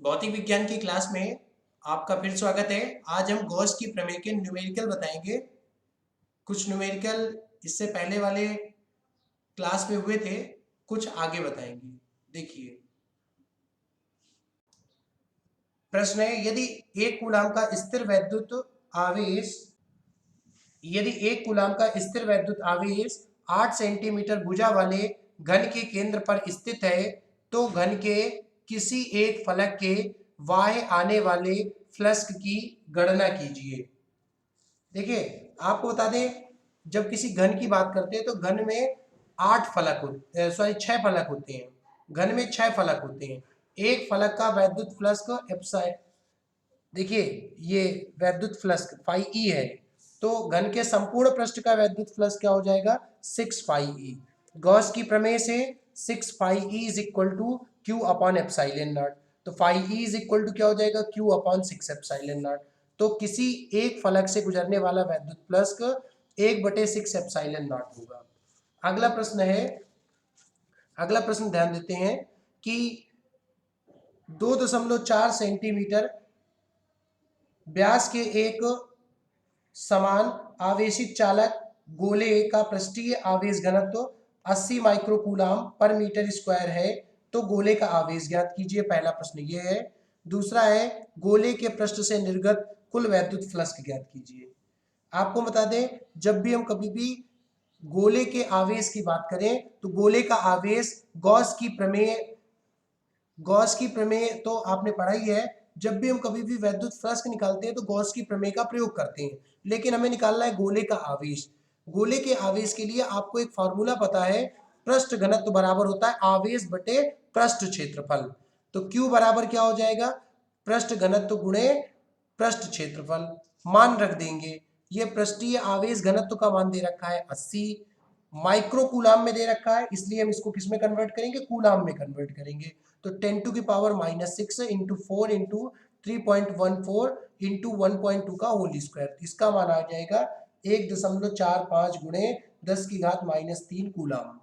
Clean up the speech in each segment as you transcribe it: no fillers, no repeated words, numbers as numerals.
भौतिक विज्ञान की क्लास में आपका फिर स्वागत है। आज हम गॉस की प्रमेय के न्यूमेरिकल बताएंगे। कुछ न्यूमेरिकल इससे पहले वाले क्लास में हुए थे, कुछ आगे बताएंगे। देखिए, प्रश्न है एक कूलाम का स्थिर वैद्युत आवेश यदि एक कूलाम का स्थिर वैद्युत आवेश 8 सेंटीमीटर भुजा वाले घन के केंद्र पर स्थित है तो घन के किसी एक फलक के बाह्य आने वाले फ्लक्स की गणना कीजिए। देखिए, आपको बता दें, जब किसी घन की बात करते हैं तो घन में 6 फलक होते हैं। घन में 6 फलक होते हैं। एक फलक का वैद्युत फ्लक्स एप्साइल, देखिए ये वैद्युत फ्लक्स फाई ई है, तो घन के संपूर्ण पृष्ठ का वैद्युत फ्लक्स क्या हो जाएगा 6 फाई ई। गॉस की प्रमेय से 6 phi E is equal to Q upon epsilon nought, तो phi E is equal to क्या हो जाएगा क्यू अपॉन 6 एप्साइलन नॉट। तो किसी एक फलक से गुजरने वाला वैद्युत फ्लक्स 1/6 एप्साइलन नॉट होगा। अगला प्रश्न है, अगला प्रश्न ध्यान देते हैं कि 2.4 सेंटीमीटर व्यास के एक समान आवेशित चालक गोले का पृष्ठीय आवेश घनत्व 80 माइक्रोकूलाम पर मीटर स्क्वायर है, तो गोले का आवेश ज्ञात कीजिए। पहला प्रश्न ये है। दूसरा है, गोले के पृष्ठ से निर्गत कुल वैद्युत फ्लक्स ज्ञात कीजिए। आपको बता दें, जब भी हम कभी भी गोले के आवेश की बात करें तो गोले का आवेश गॉस की प्रमेय तो आपने पढ़ा ही है। जब भी हम कभी भी वैद्युत फ्लक्स निकालते हैं तो गॉस की प्रमेय का प्रयोग करते हैं, लेकिन हमें निकालना है गोले का आवेश। गोले के आवेश के लिए आपको एक फॉर्मूला पता है, पृष्ठ घनत्व बराबर होता है आवेश बटे पृष्ठ क्षेत्रफल। तो Q बराबर क्या हो जाएगा, पृष्ठ घनत्व गुणे पृष्ठ क्षेत्रफल। मान रख देंगे, ये पृष्ठीय आवेश घनत्व का मान दे रखा है 80, माइक्रो कूलाम में दे रखा है, इसलिए हम इसको किस में कन्वर्ट करेंगे, कूलाम में कन्वर्ट करेंगे। तो 10⁻⁻6 इंटू 4 इंटू 3.14 इंटू 1.2 का होल स्क्वायर, इसका मान आ जाएगा 1.45 गुणे 10⁻³ कूलाम।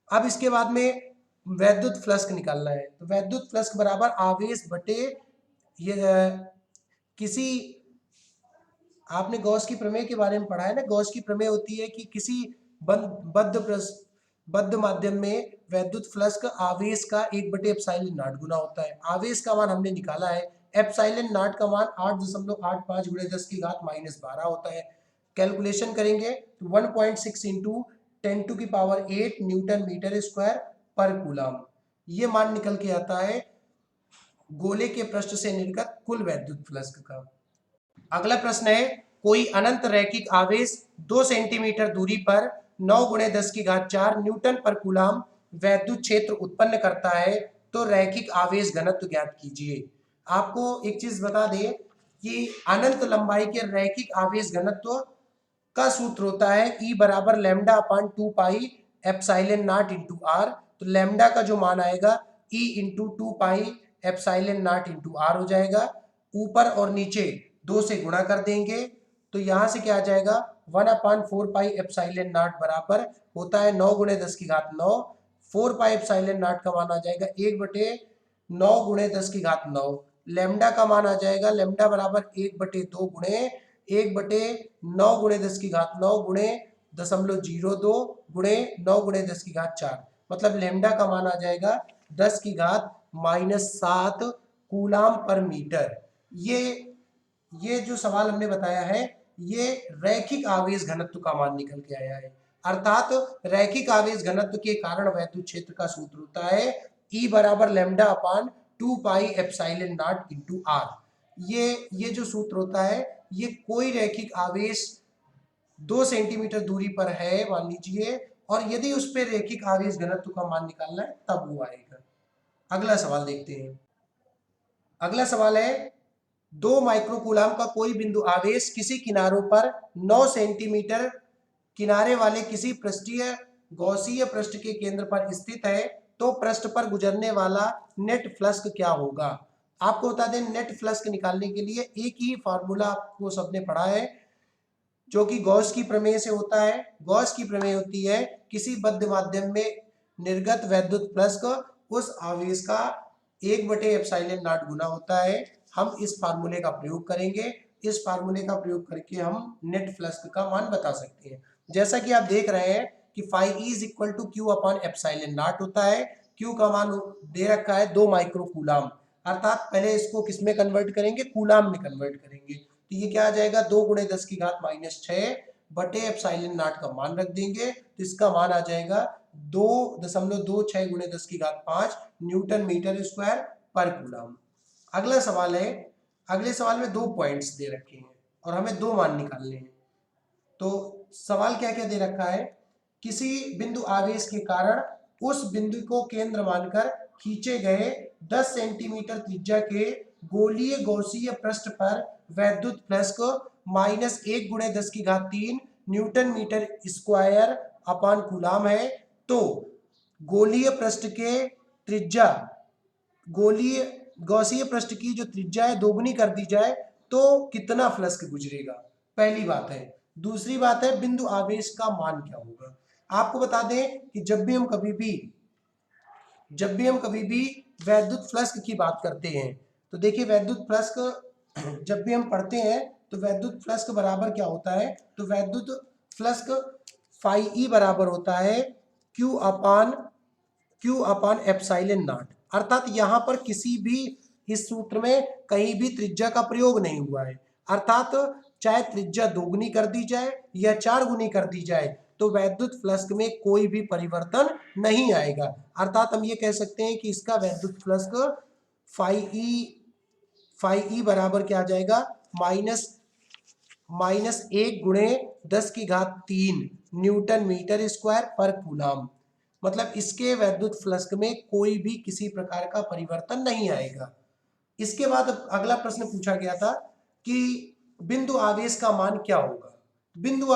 अब इसके बाद में वैद्युत फ्लक्स निकालना है, तो वैद्युत फ्लक्स बराबर आवेश बटे ये किसी, आपने गॉस की प्रमेय के बारे में पढ़ा है ना। गॉस की प्रमेय होती है कि किसी बद्ध माध्यम में वैद्युत फ्लक्स का आवेश का 1/एप्सिलॉन नॉट गुना होता है। आवेश का मान हमने निकाला है, एप्सिलॉन नॉट का मान 8.85 गुणे 10⁻12 होता है। कैलकुलेशन करेंगे तो 1.6 इंटू 10⁸ न्यूटन मीटर स्क्वायर पर कूलाम, ये मान निकल के आता है गोले के पृष्ठ से निर्गत कुल वैद्युत फ्लक्स का। अगला प्रश्न है, कोई अनंत रैखिक आवेश 2 सेंटीमीटर दूरी पर 9 × 10⁴ न्यूटन पर कूलाम वैद्युत क्षेत्र उत्पन्न करता है, तो रैखिक आवेश घनत्व ज्ञात कीजिए। आपको एक चीज बता दें कि अनंत लंबाई के रैखिक आवेश घनत्व का सूत्र होता है E बराबर lambda upon 2 pi epsilon not into r. तो लैम्डा का जो मान आएगा E into 2 pi epsilon not into r हो जाएगा। ऊपर और नीचे 2 से गुणा कर देंगे तो यहां से क्या आ जाएगा 1/4 पाई एप्सिलॉन नॉट बराबर होता है 9 × 10⁹। 4 पाई एप्सिलॉन नॉट का मान आ जाएगा 1/9 × 10⁹। लैम्डा का मान आ जाएगा लैम्डा बराबर 1/2 गुणे 1/9 × 10⁹ गुणे 0.02 गुणे 9 × 10⁴, मतलब लैम्डा का मान आ जाएगा 10⁻⁻7 कूलाम पर मीटर। ये जो सवाल हमने बताया है, ये रैखिक आवेश घनत्व का मान निकल के आया है। अर्थात रैखिक आवेश घनत्व के कारण वैद्युत क्षेत्र का सूत्र होता है E बराबर lambda upon 2 pi epsilon not into r. ये जो सूत्र होता है, ये कोई रैखिक आवेश 2 सेंटीमीटर दूरी पर है मान लीजिए, और यदि उस पर रैखिक आवेश घनत्व का मान निकालना है तब वो आएगा। अगला सवाल देखते हैं। अगला सवाल है, 2 माइक्रोकूलाम का कोई बिंदु आवेश किसी किनारों पर 9 सेंटीमीटर किनारे वाले किसी पृष्ठीय गॉसीय पृष्ठ के केंद्र पर स्थित है, तो पृष्ठ पर गुजरने वाला नेट फ्लक्स क्या होगा। आपको बता दें, नेट फ्लक्स निकालने के लिए एक ही फार्मूला आपको सबने पढ़ा है, जो कि गॉस की प्रमेय से होता है। गॉस की प्रमेय होती है किसी बद्ध माध्यम में निर्गत वैद्युत फ्लक्स उस आवेश का 1/ε0 गुना होता है। हम इस फार्मूले का प्रयोग करेंगे, इस फार्मूले का प्रयोग करके हम नेट फ्लक्स का मान बता सकते हैं। जैसा कि आप देख रहे हैं कि phi E is equal to Q upon epsilon not होता है। क्यू का मान दे रखा है 2 माइक्रो कूलाम, अर्थात पहले इसको किस में कन्वर्ट करेंगे, कूलाम में कन्वर्ट करेंगे। तो ये क्या आ जाएगा, 2 गुणे 10 की घात -6 बटे एप्सिलॉन नॉट का मान रख देंगे तो इसका मान आ जाएगा 2.26 गुणे 10 की घात 5 न्यूटन मीटर स्क्वायर पर कूलम। अगला सवाल है, अगले सवाल में 2 पॉइंट्स दे रखे हैं और हमें 2 मान निकालने हैं। तो सवाल क्या क्या दे रखा है, किसी बिंदु आवेश के कारण उस बिंदु को केंद्र मानकर खींचे गए 10 सेंटीमीटर त्रिज्या के गोलीय गौसीय पृष्ठ पर वैद्युत फ्लक्स को -1 गुणे 10 की घात 3 newton metre square upon coulomb है। तो गोलीय पृष्ठ के त्रिज्या, गोलीय गौसीय पृष्ठ की जो त्रिज्या है दोगुनी कर दी जाए तो कितना फ्लक्स गुजरेगा, पहली बात है। दूसरी बात है बिंदु आवेश का मान क्या होगा। आपको बता दें कि जब भी हम कभी भी वैद्युत फ्लक्स की बात करते हैं तो देखिए वैद्युत फ्लक्स जब भी हम पढ़ते हैं तो वैद्युत फ्लक्स बराबर क्या होता है, तो वैद्युत फ्लक्स फाई ई बराबर होता है क्यू अपान एप्सिलॉन नॉट। अर्थात यहाँ पर किसी भी इस सूत्र में कहीं भी त्रिज्या का प्रयोग नहीं हुआ है, अर्थात चाहे त्रिज्या दोगुनी कर दी जाए या 4 गुनी कर दी जाए तो वैद्युत फ्लक्स में कोई भी परिवर्तन नहीं आएगा। अर्थात हम ये कह सकते हैं कि इसका वैद्युत फ्लक्स फाई ई बराबर क्या आ जाएगा, -1 गुणे 10 की घात 3 न्यूटन मीटर स्क्वायर पर कूलम। मतलब इसके वैद्युत फ्लक्स में कोई भी किसी प्रकार का परिवर्तन नहीं आएगा। इसके बाद अगला प्रश्न पूछा गया था कि बिंदु आवेश का मान क्या होगा। बिंदु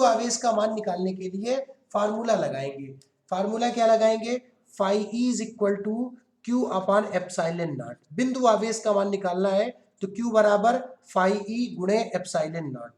आवेश का मान निकालने के लिए फार्मूला लगाएंगे। फार्मूला क्या लगाएंगे, phi E is equal to Q upon epsilon not. बिंदु आवेश का मान निकालना है तो क्यू बराबर फाई ई गुणे एप्सिलॉन नॉट।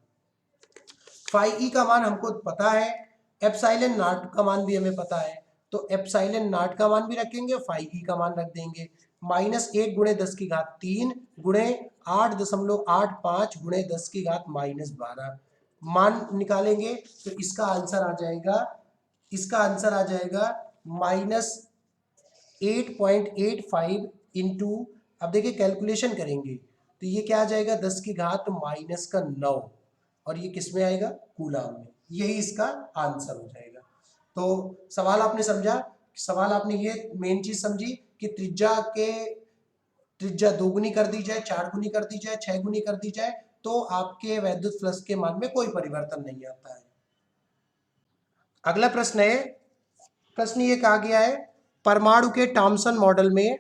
फाई ई का मान हमको पता है, एप्सिलॉन नॉट का मान भी हमें पता है, तो एप्सिलॉन नॉट का मान भी रखेंगे, फाई ई का मान रख देंगे। -1 गुणे 10 की घात 3 गुणे 8.85 गुणे 10 की घात -12 मान निकालेंगे तो इसका आंसर आ जाएगा -8.85 इंटू, अब देखिए कैलकुलेशन करेंगे तो ये क्या आ जाएगा 10 की घात -9 और ये किस में आएगा, कूलम में। यही इसका आंसर हो जाएगा। तो सवाल आपने समझा, सवाल आपने ये मेन चीज समझी कि त्रिज्या दोगुनी कर दी जाए, 4 गुनी कर दी जाए, 6 गुनी कर दी जाए तो आपके वैद्युत फ्लक्स के मान में कोई परिवर्तन नहीं आता है। अगला प्रश्न है, प्रश्न ये कहा गया है परमाणु के थॉम्सन मॉडल में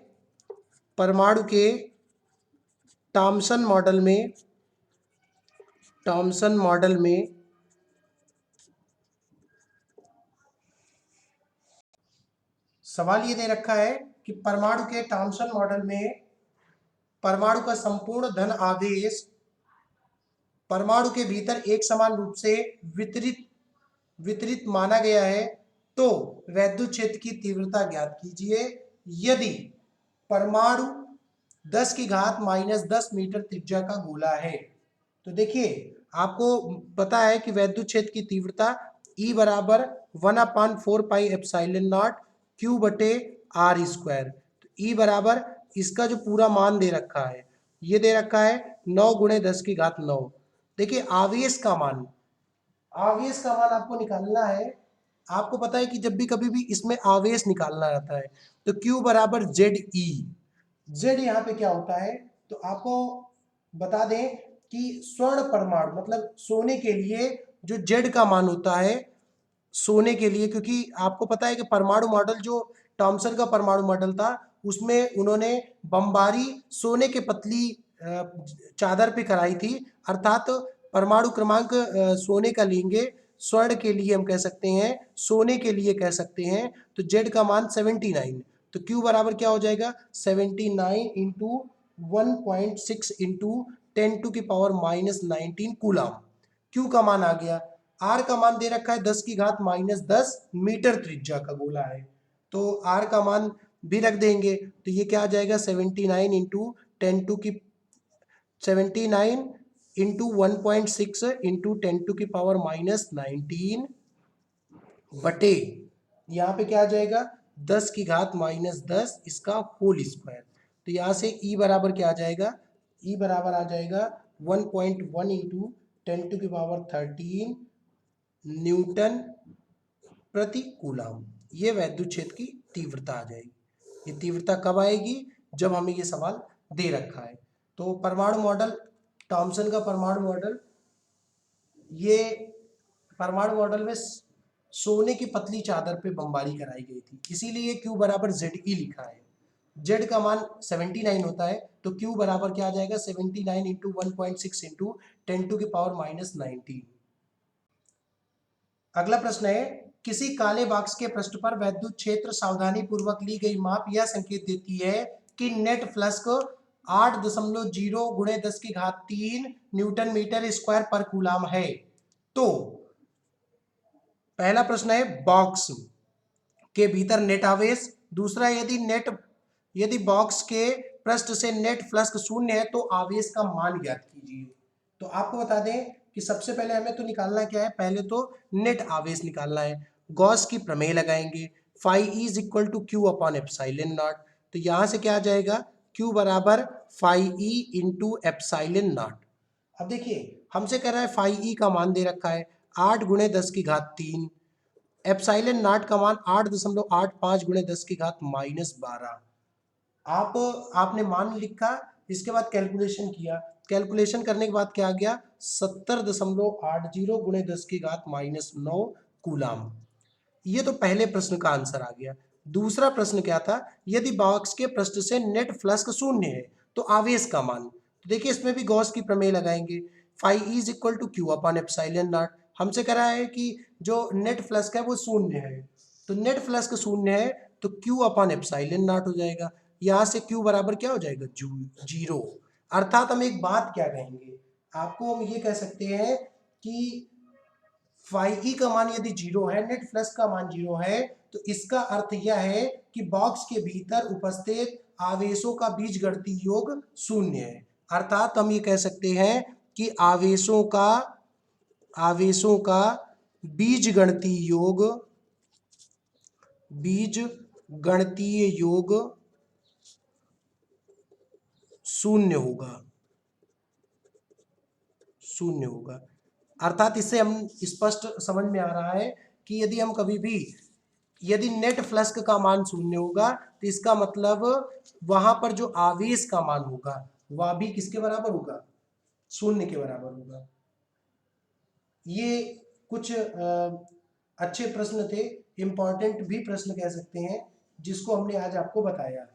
सवाल ये दे रखा है कि परमाणु के थॉम्सन मॉडल में परमाणु का संपूर्ण धन आवेश परमाणु के भीतर एक समान रूप से वितरित माना गया है तो वैद्युत क्षेत्र की तीव्रता ज्ञात कीजिए यदि परमाणु 10 की घात -10 मीटर त्रिज्या का गोला है। तो देखिए आपको पता है कि वैद्युत क्षेत्र की तीव्रता E बराबर 1/4 पाई एप्सिलॉन नॉट Q बटे R स्क्वायर। तो E बराबर इसका जो पूरा मान दे रखा है, ये दे रखा है 9 गुणे 10 की घात 9। देखिए आवेश का मान आपको निकालना है। आपको पता है कि जब भी कभी भी इसमें आवेश निकालना रहता है तो Q बराबर ZE। Z यहाँ पे क्या होता है, तो आपको बता दें कि स्वर्ण परमाणु मतलब सोने के लिए जो Z का मान होता है, सोने के लिए, क्योंकि आपको पता है कि परमाणु मॉडल जो थॉम्सन का परमाणु मॉडल था उसमें उन्होंने बमबारी सोने के पतली चादर पे कराई थी, अर्थात परमाणु क्रमांक सोने का लेंगे, स्वर्ण के लिए हम कह सकते हैं, सोने के लिए कह सकते हैं तो Z का मान 79। तो Q बराबर क्या हो जाएगा 79 इंटू 1.6 इंटू 10⁻⁻19 कूलम। Q का मान आ गया। R का मान दे रखा है 10 की घात -10 मीटर त्रिज्या का गोला है तो R का मान भी रख देंगे तो ये क्या आ जाएगा 79 इंटू 10 टू की 79 इंटू 1.6 इंटू 10 टू की पावर -19 बटे यहाँ पे क्या आ जाएगा 10 की घात -10 इसका होल स्क्वायर। तो यहाँ से E बराबर क्या आ जाएगा, E बराबर आ जाएगा 1.1 इंटू 10 टू की पावर 13 न्यूटन प्रति कूलम। ये वैद्युत क्षेत्र की तीव्रता आ जाएगी। ये तीव्रता कब आएगी, जब हमें ये सवाल दे रखा है। तो परमाणु मॉडल, थॉमसन का परमाणु मॉडल, ये परमाणु मॉडल में सोने की पतली चादर पे बमबारी कराई गई थी, इसीलिए Q बराबर ZE लिखा है। Z का मान 79 होता है तो Q बराबर क्या आ जाएगा 79 इंटू 1.6 इंटू 10 टू की पावर -19। अगला प्रश्न है, किसी काले बॉक्स के पृष्ठ पर वैद्युत क्षेत्र सावधानी पूर्वक ली गई माप यह संकेत देती है कि नेट फ्लक्स 8.0 गुणे 10 की घात 3 न्यूटन मीटर स्क्वायर पर कूलम है। तो पहला प्रश्न है बॉक्स के भीतर नेट आवेश, दूसरा यदि बॉक्स के पृष्ठ से नेट फ्लक्स शून्य है तो आवेश का मान ज्ञात कीजिए। तो आपको बता दें कि सबसे पहले हमें तो निकालना क्या है, पहले तो नेट आवेश निकालना है। गॉस की प्रमेय लगाएंगे, phi E is equal to Q upon epsilon not. तो यहां से क्या आ जाएगा, क्यू बराबर phi E into epsilon not. अब देखिए हमसे कह रहा है फाई ई का मान दे रखा है 8 गुणे 10 की घात 3, एप्सिलॉन नॉट का मान 8.85 गुणे 10 की घात -12। आपने मान लिखा, इसके बाद कैलकुलेशन किया, कैलकुलेशन करने के बाद क्या आ गया 70.80 गुणे 10 की घात -9 कूलम। ये तो पहले प्रश्न का आंसर आ गया। दूसरा प्रश्न क्या था, यदि बॉक्स के पृष्ठ से नेट फ्लक्स शून्य है तो आवेश का मान। तो देखिए इसमें भी गॉस की प्रमेय लगाएंगे, phi E is equal to Q upon epsilon not. हमसे कह रहा है कि जो नेट फ्लक्स है वो शून्य है, तो नेट फ्लक्स शून्य है तो क्यू अपॉन एप्सिलॉन नॉट हो जाएगा। यहाँ से क्यू बराबर क्या हो जाएगा 0। अर्थात हम एक बात क्या कहेंगे, आपको हम ये कह सकते हैं कि फाई ई का मान यदि 0 है, नेट फ्लक्स का मान 0 है, तो इसका अर्थ यह है कि बॉक्स के भीतर उपस्थित आवेशों का बीजगणितीय योग शून्य है। अर्थात हम ये कह सकते हैं कि आवेशों का बीजगणितीय योग शून्य होगा। अर्थात इससे हम स्पष्ट समझ में आ रहा है कि यदि नेट फ्लक्स का मान शून्य होगा तो इसका मतलब वहां पर जो आवेश का मान होगा वह भी किसके बराबर होगा, शून्य के बराबर होगा। ये कुछ अच्छे प्रश्न थे, इंपॉर्टेंट भी प्रश्न कह सकते हैं, जिसको हमने आज आपको बताया।